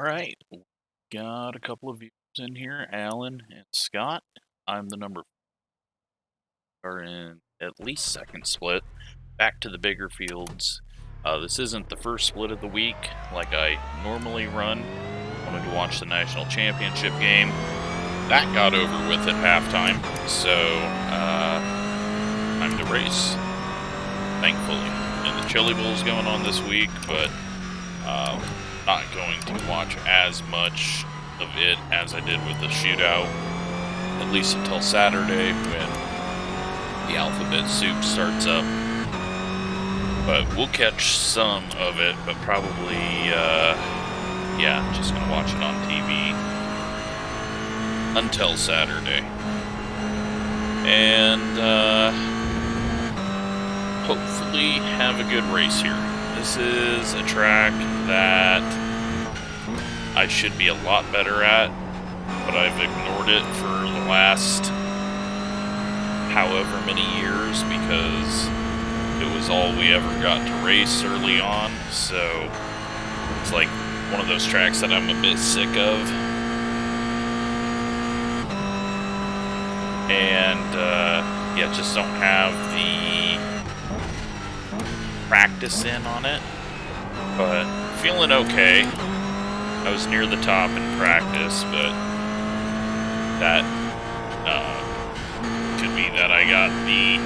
All right, got a couple of viewers in here, Alan and Scott. I'm the number 4 in at least second split. Back to the bigger fields. This isn't the first split of the week like I normally run. Wanted to watch the national championship game. That got over with at halftime, so time to race, thankfully. And the Chili Bowl's going on this week, but not going to watch as much of it as I did with the shootout, at least until Saturday when the Alphabet Soup starts up. But we'll catch some of it, but probably, yeah, just gonna watch it on TV until Saturday. And hopefully have a good race here. This is a track that I should be a lot better at, but I've ignored it for the last however many years because it was all we ever got to race early on, so it's like one of those tracks that I'm a bit sick of. And yeah, just don't have the practice in on it, but feeling okay. I was near the top in practice, but that could be that I got the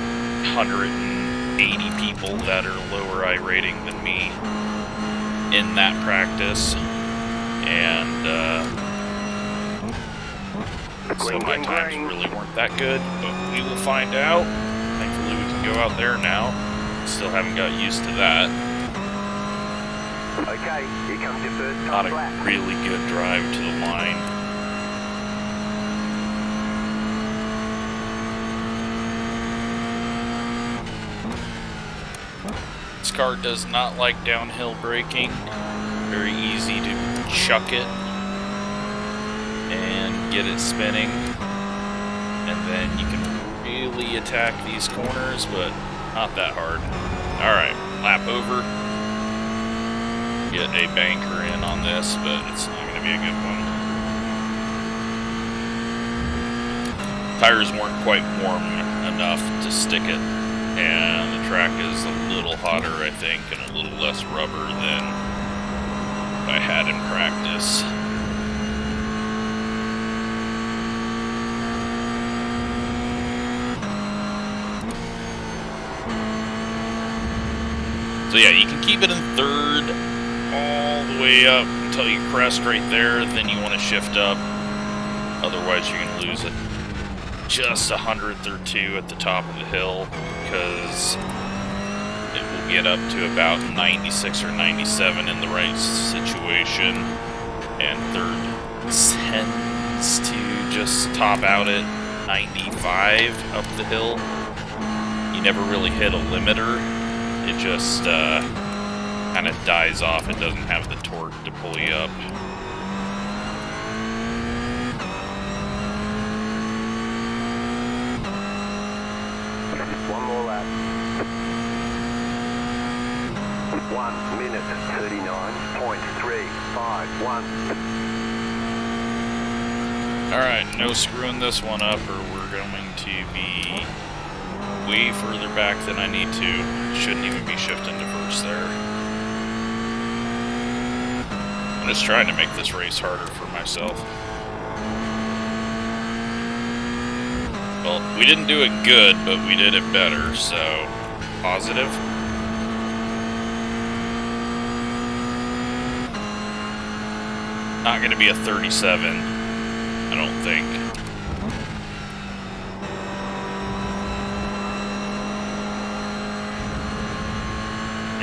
180 people that are lower iRating than me in that practice, and so my times really weren't that good, but we will find out. Thankfully we can go out there now. Still haven't got used to that. Okay, here comes your first time. Not a really good drive to the line. This car does not like downhill braking. Very easy to chuck it and get it spinning. And then you can really attack these corners, but not that hard. Alright, lap over. Get a banker in on this, but it's not going to be a good one. Tires weren't quite warm enough to stick it, and the track is a little hotter, I think, and a little less rubber than I had in practice. So yeah, you can keep it in third all the way up until you crest right there, then you want to shift up, otherwise you can lose it. Just a 100th or two at the top of the hill, because it will get up to about 96 or 97 in the right situation, and third tends to just top out at 95 up the hill. You never really hit a limiter. It just kind of dies off. It doesn't have the torque to pull you up. One more lap. 1 minute 39.351. Alright, no screwing this one up or we're going to be way further back than I need to. Shouldn't even be shifting to first there. I'm just trying to make this race harder for myself. Well, we didn't do it good, but we did it better, so positive. Not going to be a 37, I don't think.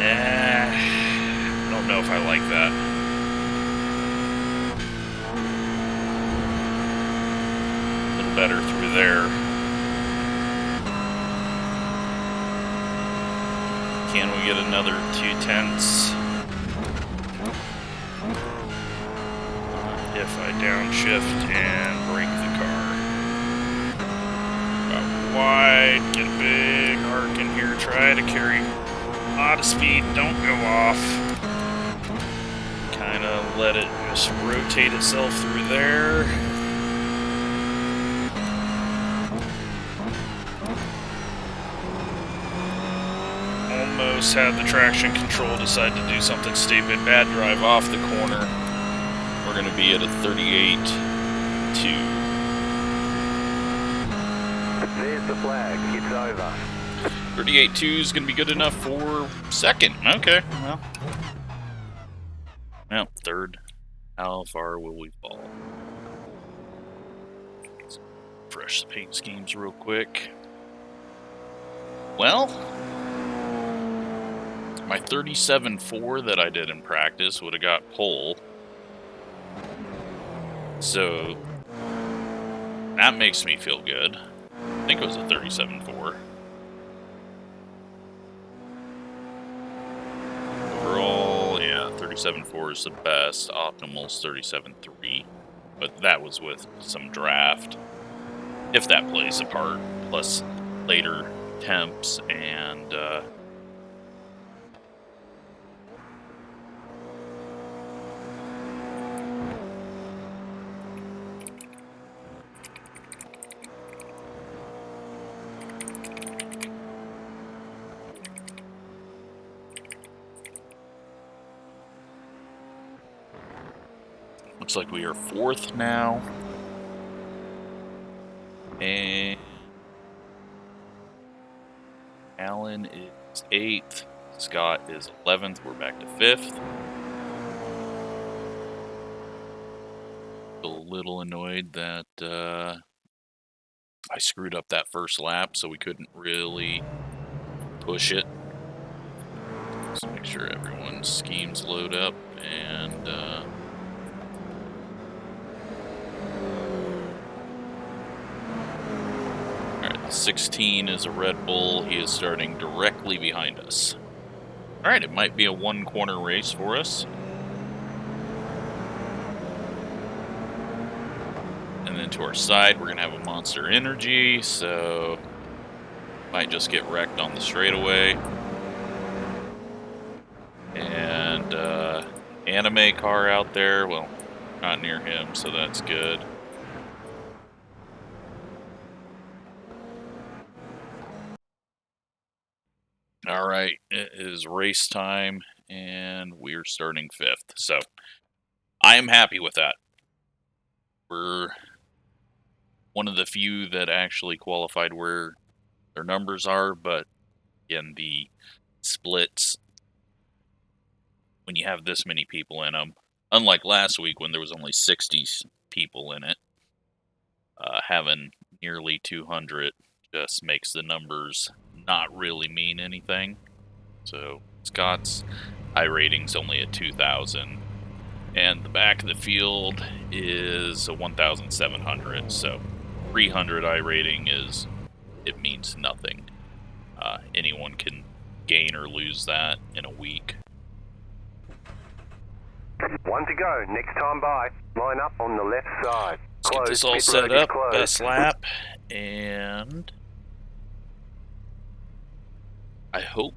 I don't know if I like that. A little better through there. Can we get another 2/10? If I downshift and brake the car. About wide, get a big arc in here, try to carry a lot of speed, don't go off. Kinda let it just rotate itself through there. Almost had the traction control decide to do something stupid. Bad drive off the corner. We're going to be at a 38.2. There's the flag. It's over. 38.2 is going to be good enough for second. Okay, well, third. How far will we fall? Let's refresh the paint schemes real quick. Well, my 37.4 that I did in practice would have got pole. So that makes me feel good. I think it was a 37.4. Overall, yeah, 37.4 is the best. Optimal's 37.3. But that was with some draft. If that plays a part, plus later temps and looks like we are fourth now. And Alan is 8th. Scott is 11th. We're back to 5th. A little annoyed that I screwed up that first lap, so we couldn't really push it. Just make sure everyone's schemes load up and Alright, 16 is a Red Bull. He is starting directly behind us. Alright, it might be a one-corner race for us. And then to our side, we're going to have a Monster Energy, so might just get wrecked on the straightaway. And anime car out there, well, not near him, so that's good. Alright, it is race time, and we're starting 5th. So, I am happy with that. We're one of the few that actually qualified where their numbers are, but again, the splits, when you have this many people in them, unlike last week when there was only 60 people in it, having nearly 200 just makes the numbers not really mean anything. So Scott's iRating's only at 2,000, and the back of the field is a 1,700. So 300 iRating is, it means nothing. Anyone can gain or lose that in a week. 1 to go. Next time by. Line up on the left side. Let's get this all set up. Best lap, and I hope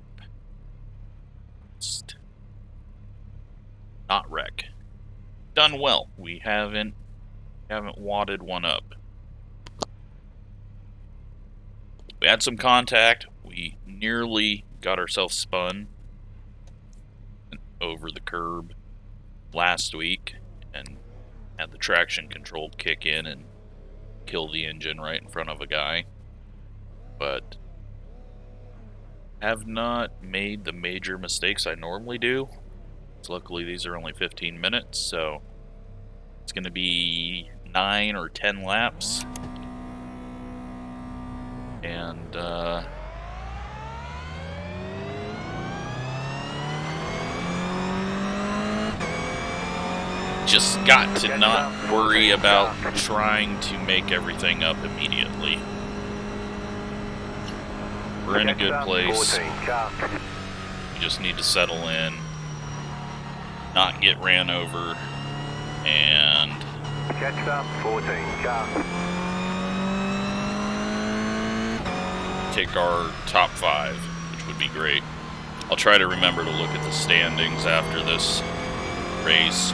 just not wreck. Done well. We haven't wadded one up. We had some contact. We nearly got ourselves spun over the curb last week and had the traction control kick in and kill the engine right in front of a guy. But have not made the major mistakes I normally do. So luckily these are only 15 minutes, so it's going to be 9 or 10 laps. And just got to not worry about trying to make everything up immediately. We're in a good place. We just need to settle in, not get ran over, and catch up 14 car. take our top 5, which would be great. I'll try to remember to look at the standings after this race.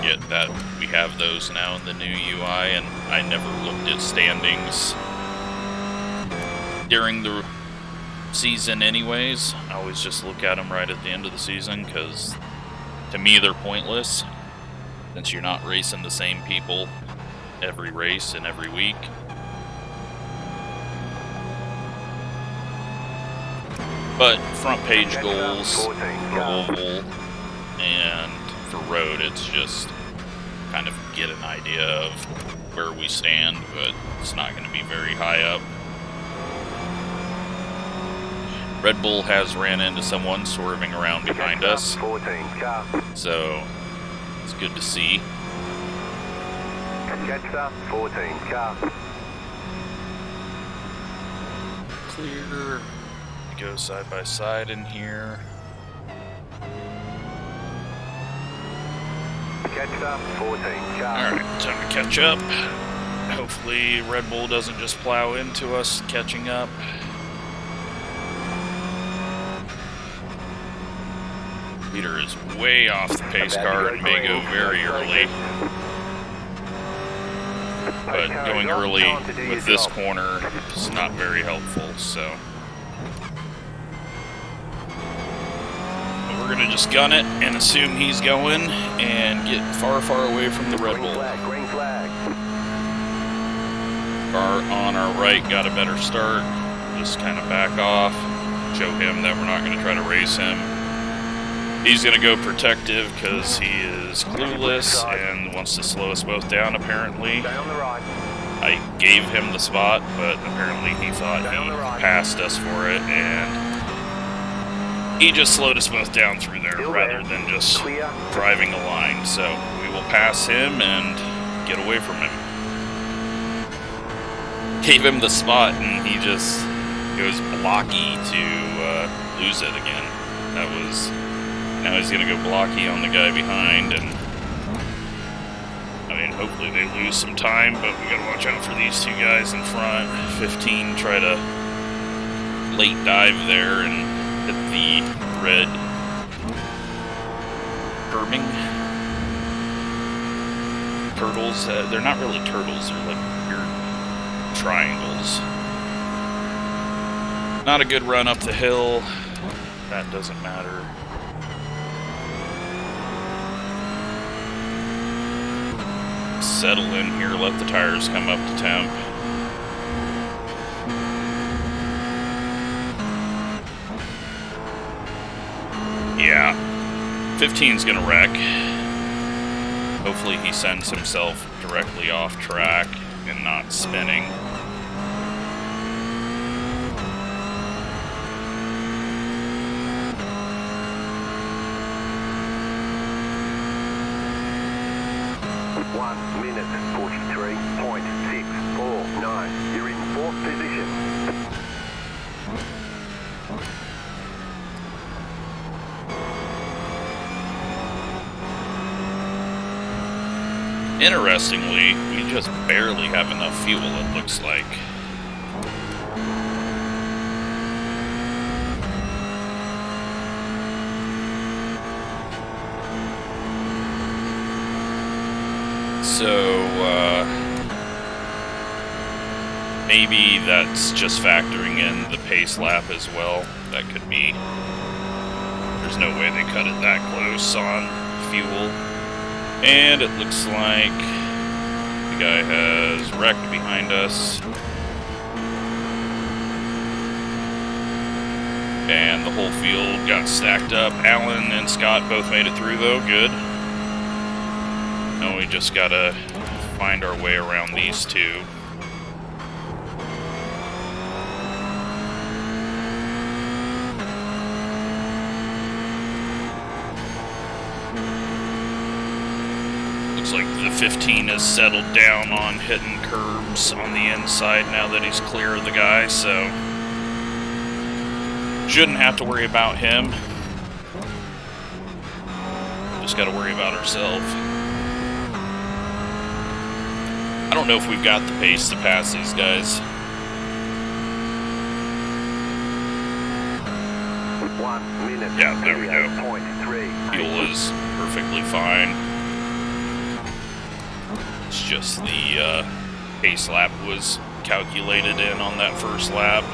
forget that we have those now in the new UI, and I never looked at standings during the season anyways. I always just look at them right at the end of the season, because to me they're pointless, since you're not racing the same people every race and every week. But front page goals for oval and for road, it's just kind of get an idea of where we stand, but it's not going to be very high up. Red Bull has ran into someone swerving around behind us, so it's good to see. Clear. Go side by side in here. Alright, time to catch up. Hopefully Red Bull doesn't just plow into us catching up. Leader is way off the pace car and may go very early. But going early with this corner is not very helpful, so we're gonna just gun it and assume he's going and get far, far away from the Red Bull. Car on our right got a better start. Just kind of back off, show him that we're not gonna try to race him. He's gonna go protective because he is clueless and wants to slow us both down, apparently. I gave him the spot, but apparently he thought he passed us for it, and he just slowed us both down through there rather than just driving a line. So we will pass him and get away from him. Gave him the spot and he just goes blocky to lose it again. Now he's gonna go blocky on the guy behind, and I mean, hopefully they lose some time, but we gotta watch out for these two guys in front. 15 try to late dive there and hit the red curbing. Turtles, they're not really turtles, they're like weird triangles. Not a good run up the hill, that doesn't matter. Settle in here, let the tires come up to temp. Yeah, 15's gonna wreck. Hopefully he sends himself directly off track and not spinning. Minute 43.649. You're in 4th position. Interestingly, we just barely have enough fuel, it looks like. So, maybe that's just factoring in the pace lap as well. That could be. There's no way they cut it that close on fuel. And it looks like the guy has wrecked behind us. And the whole field got stacked up. Alan and Scott both made it through though, good. Now we just gotta find our way around these two. Looks like the 15 has settled down on hitting curbs on the inside now that he's clear of the guy, so shouldn't have to worry about him. Just gotta worry about ourselves. I don't know if we've got the pace to pass these guys. 1 minute. Yeah, there we go. 38.3. Fuel is perfectly fine. It's just the pace lap was calculated in on that first lap.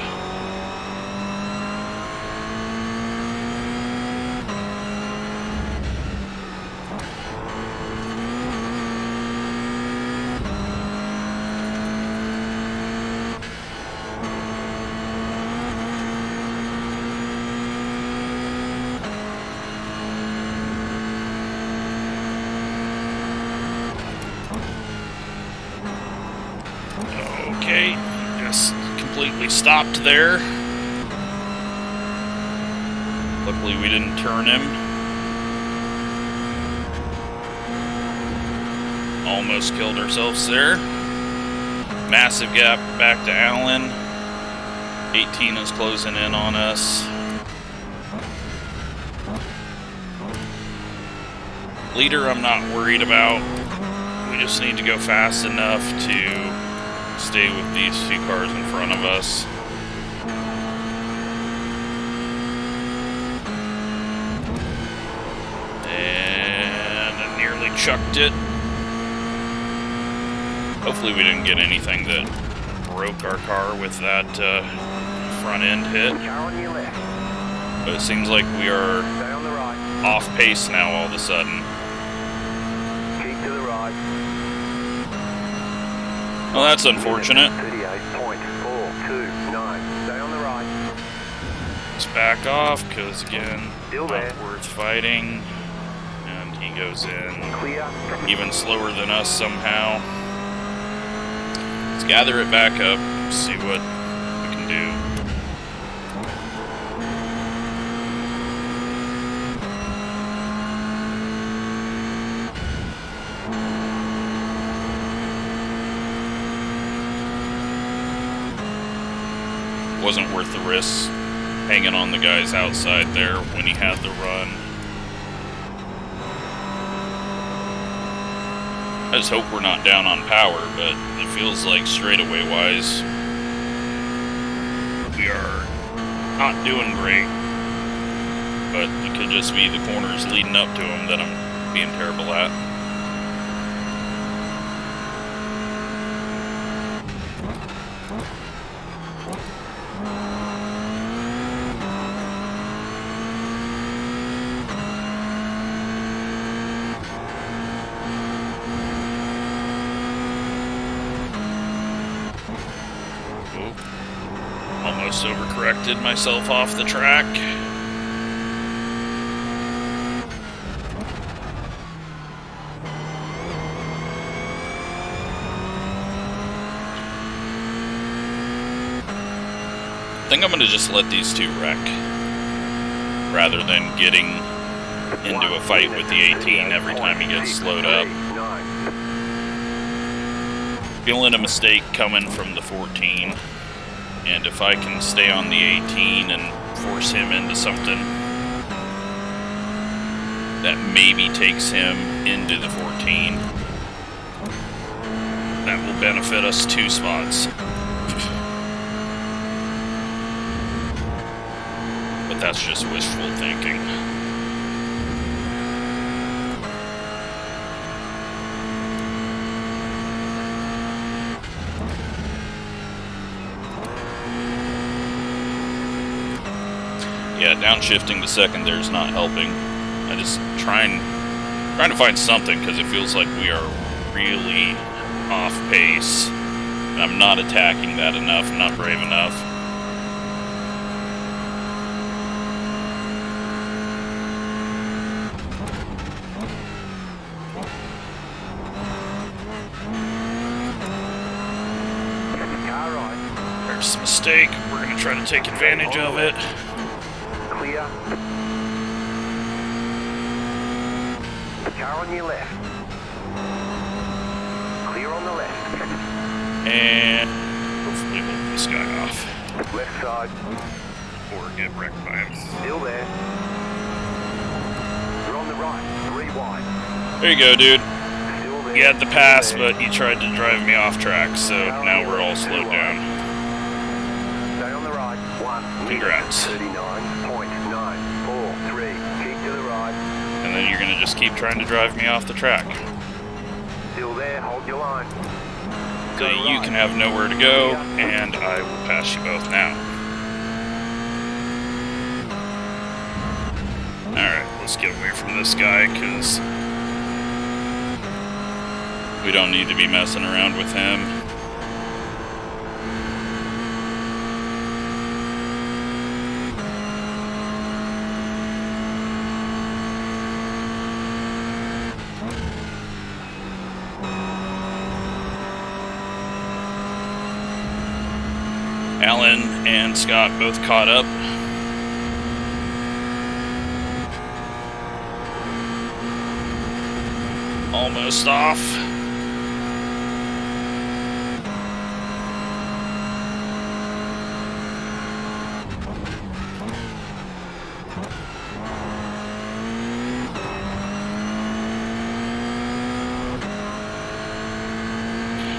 Okay, just completely stopped there. Luckily we didn't turn him. Almost killed ourselves there. Massive gap back to Allen. 18 is closing in on us. Leader I'm not worried about. We just need to go fast enough to stay with these two cars in front of us. And I nearly chucked it. Hopefully we didn't get anything that broke our car with that front end hit. But it seems like we are off pace now all of a sudden. Keep to the right. Well, that's unfortunate. 38.429. Stay on the right. Let's back off, because again, Still not there. worth fighting. And he goes in Clear. even slower than us somehow. Let's gather it back up, see what we can do. Wasn't worth the risk hanging on the guys outside there when he had the run. I just hope we're not down on power, but it feels like straightaway wise we are not doing great. But it could just be the corners leading up to him that I'm being terrible at. Almost overcorrected myself off the track. I think I'm going to just let these two wreck rather than getting into a fight with the 18 every time he gets slowed up. Feeling a mistake coming from the 14. And if I can stay on the 18 and force him into something that maybe takes him into the 14, that will benefit us 2 spots. But that's just wishful thinking. Yeah, downshifting to second there's not helping. I just trying to find something because it feels like we are really off pace. And I'm not attacking that enough, I'm not brave enough. There's a mistake. We're going to try to take advantage of it. Clear. Car on your left. Clear on the left. And hopefully hold this guy off. Left side. Or get wrecked by him. Still there. You're on the right. 3 wide. There you go, dude. Still there. You had the pass, but you tried to drive me off track, so now we're all slowed down. Stay on the right. 1. Congrats. 39.943. Keep to the right. And then you're gonna just keep trying to drive me off the track. Still there, hold your line. So you can have nowhere to go, and I will pass you both now. Alright, let's get away from this guy, because we don't need to be messing around with him. Alan and Scott both caught up. Almost off.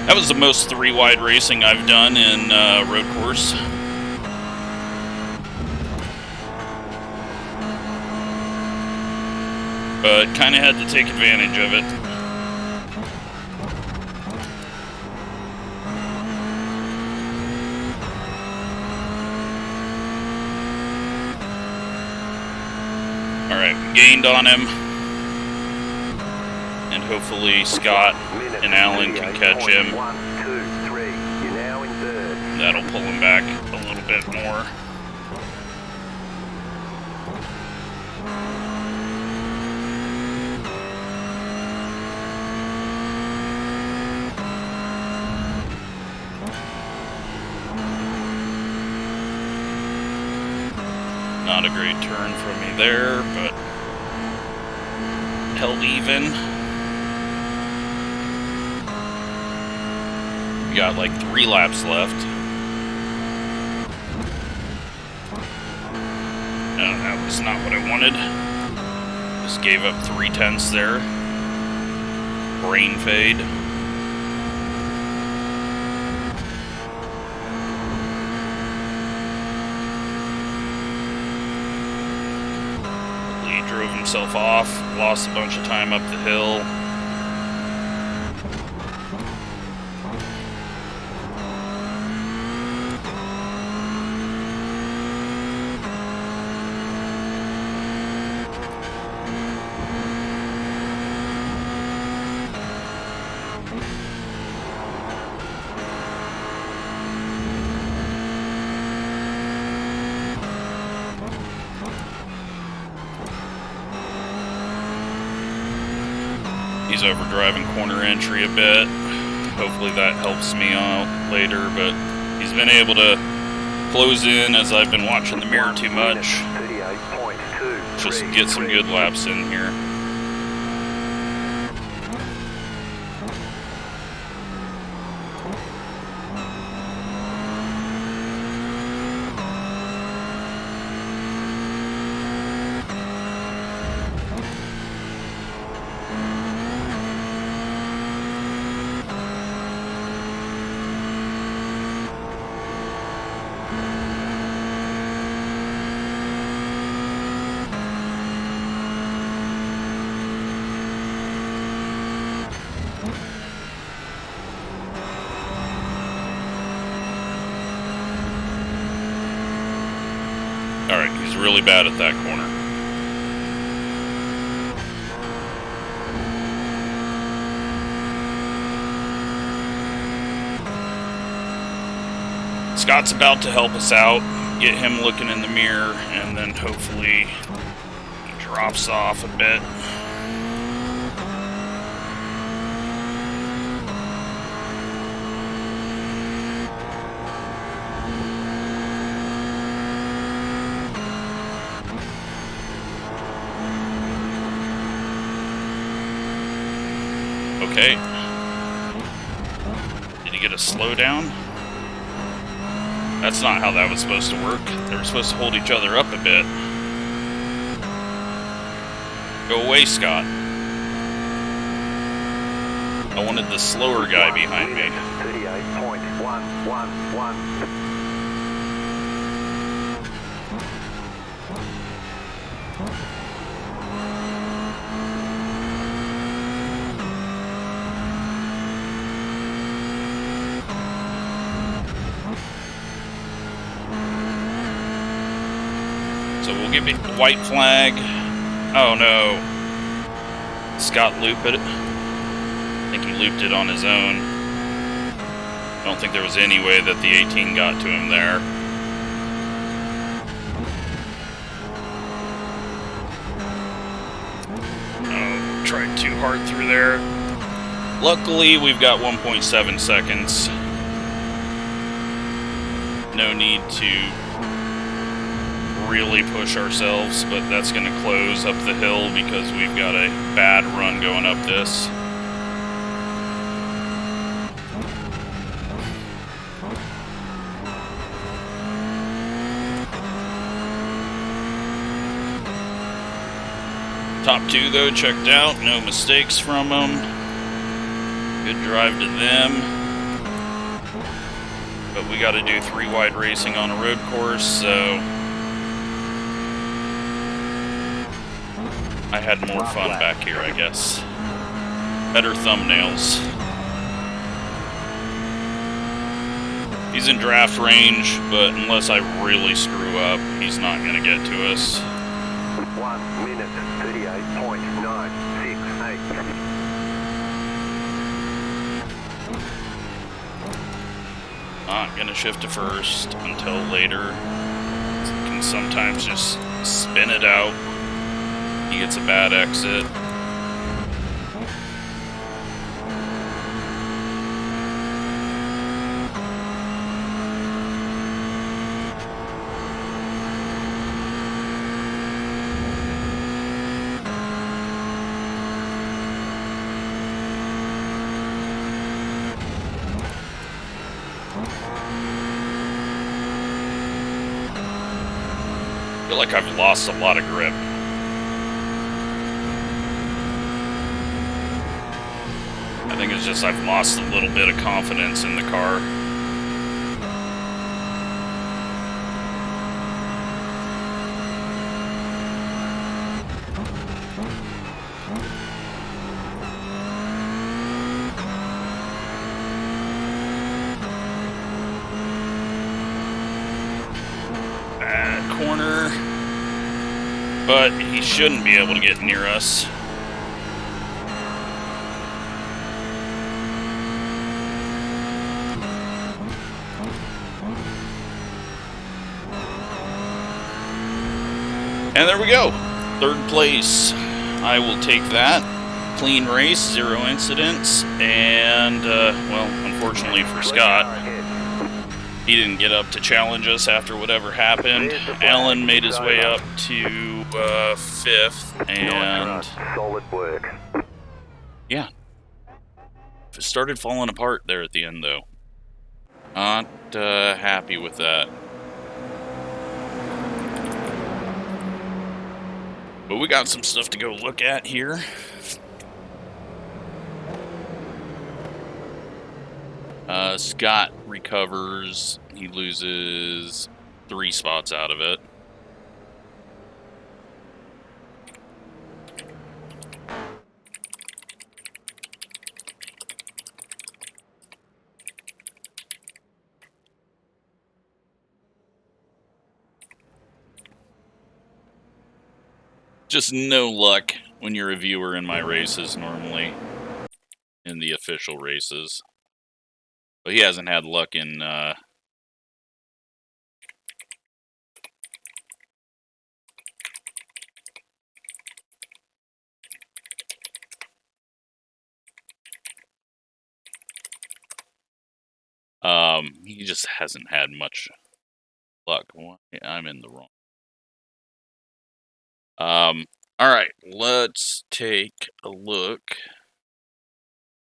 That was the most 3-wide racing I've done in road course. But kind of had to take advantage of it. Alright, we gained on him. And hopefully Scott and Alan can catch him. 1, 2, 3. You're now in third. That'll pull him back a little bit more. Not a great turn from me there, but held even. We got like 3 laps left. No, that was not what I wanted. Just gave up 3/10 there. Brain fade. He drove himself off, lost a bunch of time up the hill. He's overdriving corner entry a bit. Hopefully that helps me out later, but he's been able to close in as I've been watching the mirror too much. 38.2. Just get some good laps in here. Alright, he's really bad at that corner. Scott's about to help us out, get him looking in the mirror, and then hopefully he drops off a bit. Okay. Did he get a slowdown? That's not how that was supposed to work. They were supposed to hold each other up a bit. Go away, Scott. I wanted the slower guy behind me. 38.111. get me white flag. Oh no. Scott looped it. I think he looped it on his own. I don't think there was any way that the 18 got to him there. Oh, tried too hard through there. Luckily, we've got 1.7 seconds. No need to really push ourselves, but that's going to close up the hill because we've got a bad run going up this. Top two, though, checked out. No mistakes from them. Good drive to them. But we got to do 3 wide racing on a road course, so I had more fun back here, I guess. Better thumbnails. He's in draft range, but unless I really screw up, he's not going to get to us. 1 minute 38.968. Not gonna shift to first until later. Can sometimes just spin it out. He gets a bad exit. I feel like I've lost a lot of grip. I think it's just I've lost a little bit of confidence in the car. Corner, but he shouldn't be able to get near us. And there we go, 3rd place. I will take that. Clean race, 0 incidents, and well, unfortunately for Scott, he didn't get up to challenge us after whatever happened. Alan made his way up to 5th, and solid work. Yeah, it started falling apart there at the end, though. Not happy with that. But we got some stuff to go look at here. Scott recovers. He loses 3 spots out of it. Just no luck when you're a viewer in my races normally, in the official races. But he hasn't had luck in he just hasn't had much luck. I'm in the wrong. Alright, let's take a look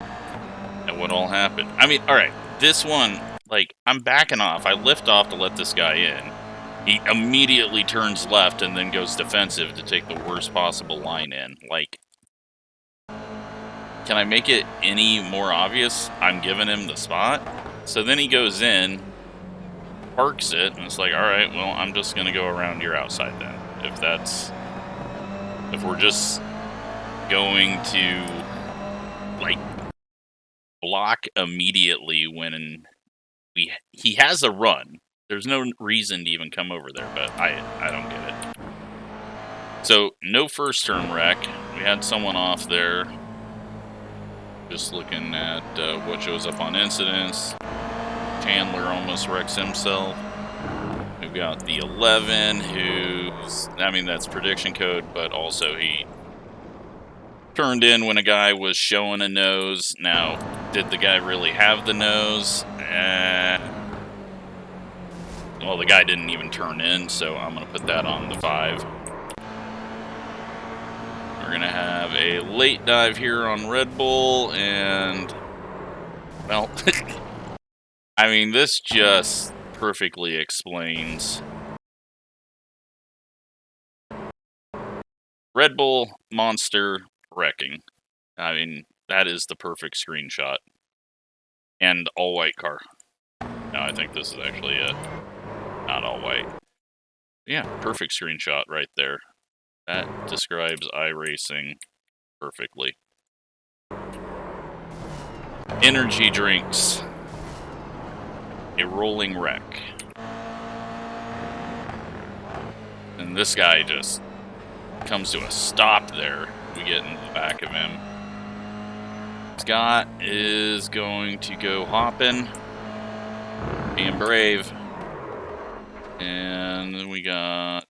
at what all happened. I mean, alright, this one, like, I'm backing off. I lift off to let this guy in. He immediately turns left and then goes defensive to take the worst possible line in. Like, can I make it any more obvious? I'm giving him the spot. So then he goes in, parks it, and it's like, alright, well, I'm just going to go around your outside then. If we're just going to, like, block immediately when he has a run. There's no reason to even come over there, but I don't get it. So, no first turn wreck. We had someone off there. Just looking at what shows up on incidents. Chandler almost wrecks himself. We've got the 11, who's, I mean, that's prediction code, but also he turned in when a guy was showing a nose. Now, did the guy really have the nose? Well, the guy didn't even turn in, so I'm going to put that on the 5. We're going to have a late dive here on Red Bull, and, well, I mean, this just perfectly explains Red Bull Monster wrecking. I mean, that is the perfect screenshot. And all-white car. No, I think this is actually not all-white. Yeah, perfect screenshot right there. That describes iRacing perfectly. Energy drinks. A rolling wreck. And this guy just comes to a stop there. We get in the back of him. Scott is going to go hopping. Being brave. And then we got...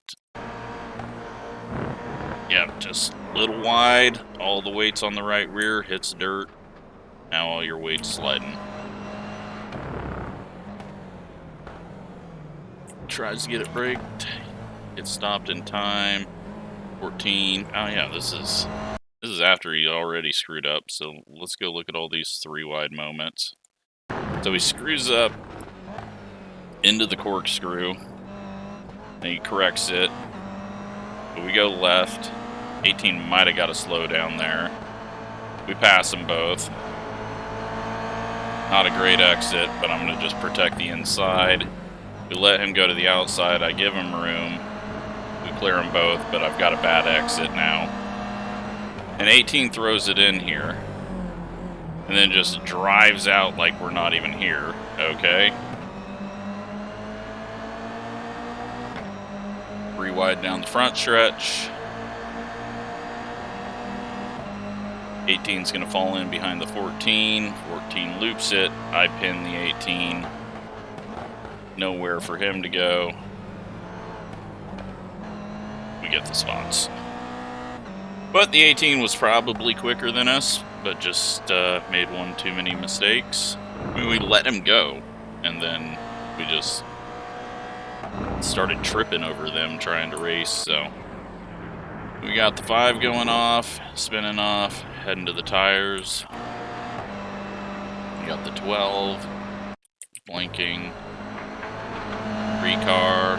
Yep, just a little wide. All the weight's on the right rear. Hits dirt. Now all your weight's sliding. Tries to get it braked. Gets stopped in time. 14. Oh yeah, this is after he already screwed up. So let's go look at all these 3 wide moments. So he screws up into the corkscrew. And he corrects it. But we go left. 18 might have got a slow down there. We pass them both. Not a great exit, but I'm going to just protect the inside. We let him go to the outside. I give him room. We clear them both, but I've got a bad exit now. And 18 throws it in here. And then just drives out like we're not even here. Okay. 3 wide down the front stretch. 18's going to fall in behind the 14. 14 loops it. I pin the 18. Nowhere for him to go. We get the spots. But the 18 was probably quicker than us, but just made one too many mistakes. I mean, we let him go, and then we just started tripping over them trying to race, so... We got the 5 going off, spinning off, heading to the tires. We got the 12, blinking. 3-car,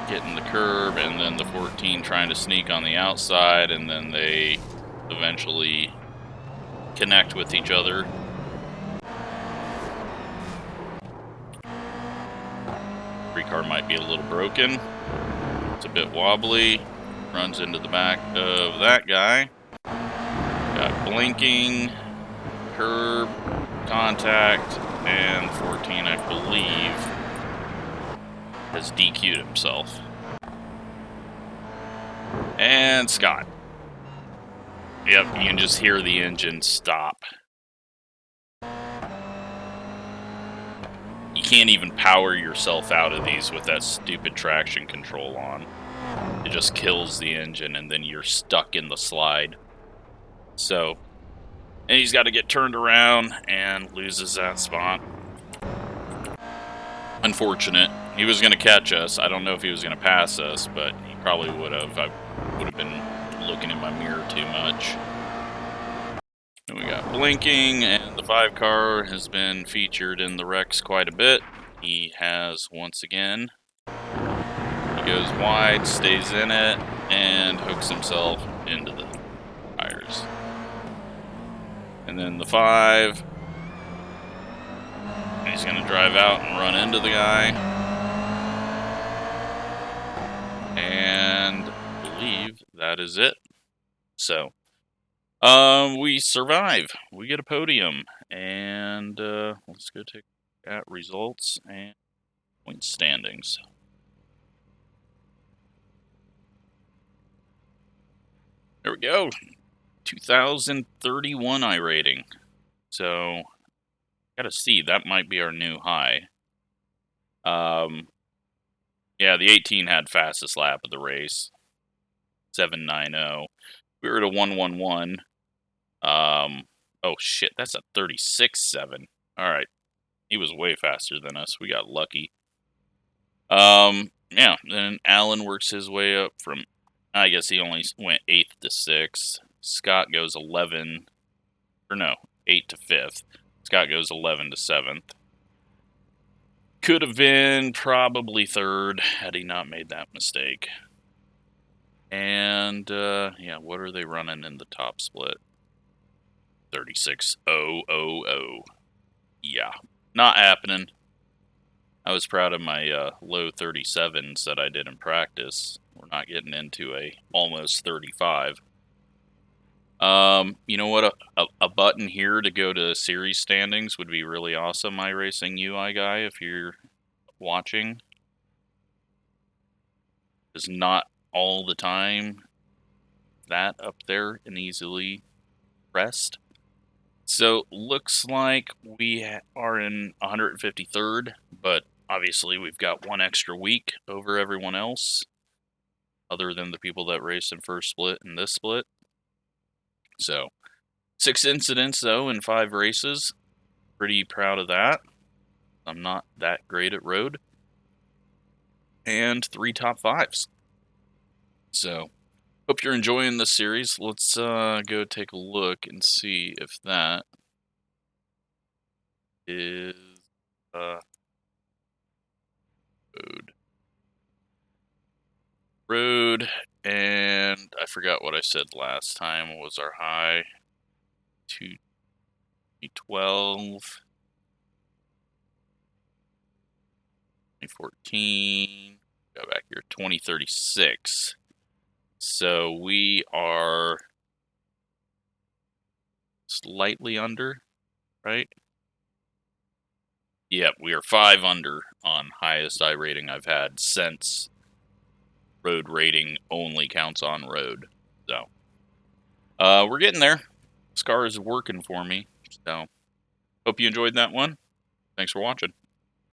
getting the curb, and then the 14 trying to sneak on the outside, and then they eventually connect with each other. Car might be a little broken. It's a bit wobbly. Runs into the back of that guy. Got blinking, curb, contact, and 14, I believe, has DQ'd himself. And Scott. Yep, you can just hear the engine stop. You can't even power yourself out of these with that stupid traction control on. It just kills the engine and then you're stuck in the slide. So, and he's got to get turned around and loses that spot. Unfortunate. He was going to catch us. I don't know if he was going to pass us, but he probably would have. I would have been looking in my mirror too much. And we got blinking, and the 5-car has been featured in the wrecks quite a bit. He has once again. He goes wide, stays in it, and hooks himself into the tires. And then the 5. He's going to drive out and run into the guy. And I believe that is it. So, we survive. We get a podium. And let's go take at results and point standings. we go. 2031 iRating. So, gotta see, that might be our new high. Yeah, the 18 had fastest lap of the race. 790. We were at a 111. Oh shit, that's a 36.7. Alright. He was way faster than us. We got lucky. Yeah, then Alan works his way up from, I guess he only went 8th to 6th. Scott goes 11, or no, 8th to 5th. Scott goes 11 to 7th. Could have been probably 3rd had he not made that mistake. And, yeah, what are they running in the top split? 36.000. Yeah, not happening. I was proud of my low 37s that I did in practice. We're not getting into a almost 35. You know what? A button here to go to series standings would be really awesome, iRacing UI guy, if you're watching. Is not all the time that up there and easily pressed. So looks like we are in 153rd, but obviously we've got one extra week over everyone else, other than the people that raced in first split and this split. So 6 incidents though in 5 races. Pretty proud of that. I'm not that great at road. And 3 top 5s. So hope you're enjoying this series. Let's go take a look and see if that is road, and I forgot what I said last time was our high. 2012, 2014, go back here, 2036. So we are slightly under, right? Yep, we are 5 under on highest iRating I've had since road rating only counts on road. So we're getting there. Scar is working for me. So hope you enjoyed that one. Thanks for watching.